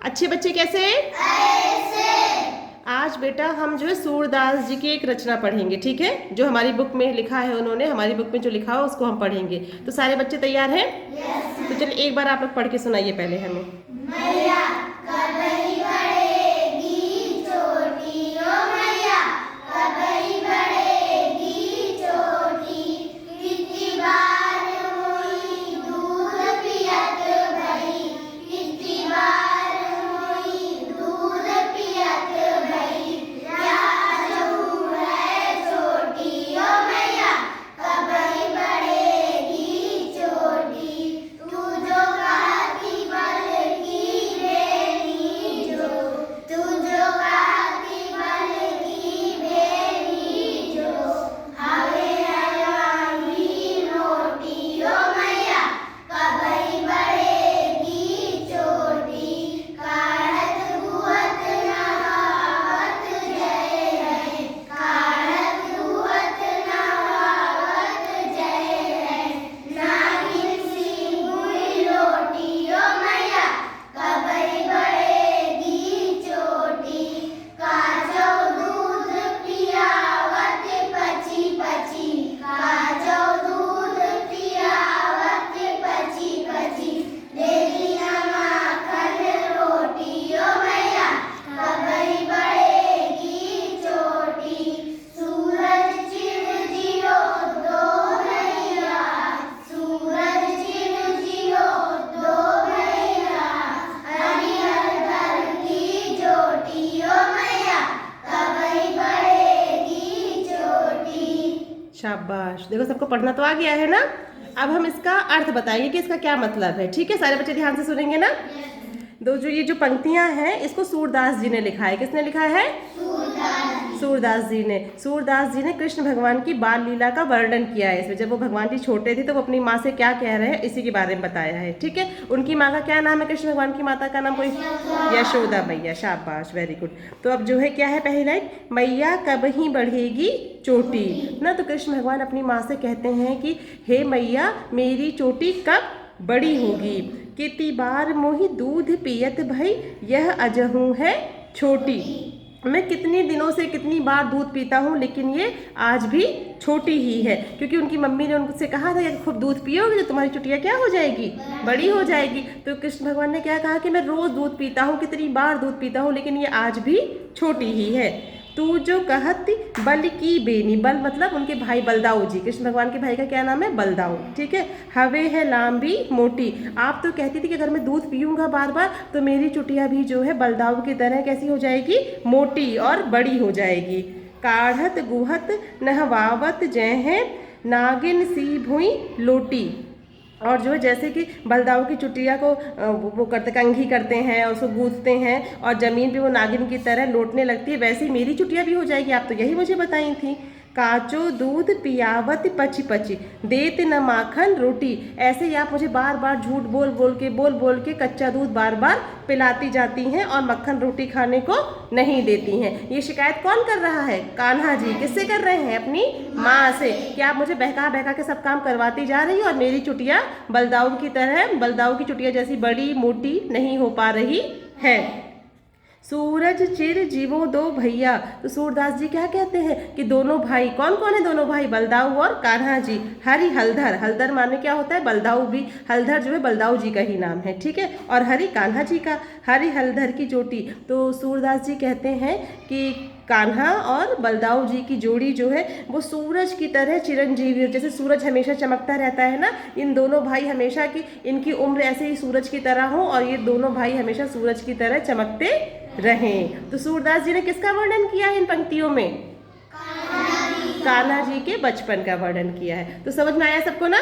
अच्छे बच्चे कैसे? ऐसे। आज बेटा हम जो है सूरदास जी की एक रचना पढ़ेंगे, ठीक है? जो हमारी बुक में लिखा है, उन्होंने हमारी बुक में जो लिखा है उसको हम पढ़ेंगे। तो सारे बच्चे तैयार हैं? yes, तो चलिए एक बार आप लोग पढ़ के सुनाइए पहले हमें। मैया कबई बढ़ेगी चोटी, ओ मैया कबई बढ़ेगी चोटी, कितनी बार हुई दूध पियत भई, कितनी बार हुई दूध पियत भई, राजू है छोटी, ओ मैया कबई बढ़ेगी चोटी, तू जो कहती बल की बेनी जो, तू जो कहती बल की बेनी जो, हवे हलवाई रोटी, ओ मैया कबई बढ़ेगी चोटी, काढ़त गुहत नहावत जय है, काढ़त गुहत नहावत जय है, नागिन सी हुई लोटी, ओ मैया कबई बढ़ेगी चोटी, काजो दूध पियावत पची पची, काजो दूध पियावत पची पची, देली माखन रोटी, ओ मैया कबई बढ़ेगी चोटी, सूरज चिर जियो दो भैया, सूरज चिर जियो दो भैया, हरिहर की जोटी, ओ मैया कबई बढ़ेगी चोटी। शाबाश। देखो सबको पढ़ना तो आ गया है ना? अब हम इसका अर्थ बताएंगे कि इसका क्या मतलब है, ठीक है? सारे बच्चे ध्यान से सुनेंगे ना? दो जो ये जो पंक्तियां हैं इसको सूरदास जी ने लिखा है। किसने लिखा है? सूरदास जी ने। सूरदास जी ने कृष्ण भगवान की बाल लीला का वर्णन किया है इसमें। जब वो भगवान जी छोटे थे तो वो अपनी माँ से क्या कह रहे हैं इसी के बारे में बताया है, ठीक है? उनकी माँ का क्या नाम है? कृष्ण भगवान की माता का नाम कोई? यशोदा मैया। शाबाश, वेरी गुड। तो अब जो है क्या है पहली लाइन? मैया कब ही बढ़ेगी चोटी ना। तो कृष्ण भगवान अपनी माँ से कहते हैं कि हे मैया मेरी चोटी कब बड़ी होगी, कितनी बार मोही दूध पियत भई यह अजहू है छोटी। मैं कितने दिनों से कितनी बार दूध पीता हूँ लेकिन ये आज भी छोटी ही है। क्योंकि उनकी मम्मी ने उनसे कहा था कि खूब दूध पियोगे तो तुम्हारी चुटिया क्या हो जाएगी? बड़ी हो जाएगी। तो कृष्ण भगवान ने क्या कहा कि मैं रोज दूध पीता हूँ, कितनी बार दूध पीता हूँ लेकिन ये आज भी छोटी ही है। तू जो कहत बल की बेनी, बल मतलब उनके भाई बलदाऊ जी। कृष्ण भगवान के भाई का क्या नाम है? बलदाऊ, ठीक है? हवे है लाम्बी मोटी। आप तो कहती थी कि अगर मैं दूध पीऊंगा बार बार तो मेरी चुटिया भी जो है बलदाऊ की तरह कैसी हो जाएगी? मोटी और बड़ी हो जाएगी। काढ़त गुहत नहवावत जय है, नागिन सी भुई लोटी। और जो है जैसे कि बलदाऊ की चुटिया को वो करते कंघी करते हैं और उसको गूंथते हैं और ज़मीन पे वो नागिन की तरह लौटने लगती है, वैसे ही मेरी चुटिया भी हो जाएगी। आप तो यही मुझे बताई थी। काचो दूध पियावत पची पची, देत न माखन रोटी। ऐसे ही आप मुझे बार बार झूठ बोल बोल के कच्चा दूध बार बार पिलाती जाती हैं और मक्खन रोटी खाने को नहीं देती हैं। ये शिकायत कौन कर रहा है? कान्हा जी। किससे कर रहे हैं? अपनी माँ से। कि आप मुझे बहका बहका के सब काम करवाती जा रही और मेरी चुटिया बलदाऊ की तरह, बलदाऊ की चुटिया जैसी बड़ी मोटी नहीं हो पा रही है। सूरज चिर जीवो दो भैया। तो सूरदास जी क्या कहते हैं कि दोनों भाई, कौन कौन है दोनों भाई? बलदाऊ और कान्हा जी। हरि हलधर, हलधर माने क्या होता है? बलदाऊ भी, हलधर जो है बलदाऊ जी का ही नाम है, ठीक है? और हरि कान्हा जी का। हरि हलधर की जोटी। तो सूरदास जी कहते हैं कि कान्हा और बलदाऊ जी की जोड़ी जो है वो सूरज की तरह चिरंजीवी, जैसे सूरज हमेशा चमकता रहता है ना, इन दोनों भाई हमेशा की, इनकी उम्र ऐसे ही सूरज की तरह हो और ये दोनों भाई हमेशा सूरज की तरह चमकते रहें। तो सूरदास जी ने किसका वर्णन किया है इन पंक्तियों में? कान्हा जी के बचपन का वर्णन किया है। तो समझ में आया सबको ना?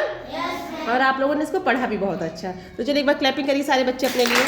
और आप लोगों ने इसको पढ़ा भी बहुत अच्छा। तो चलिए एक बार क्लैपिंग करिए सारे बच्चे अपने लिए।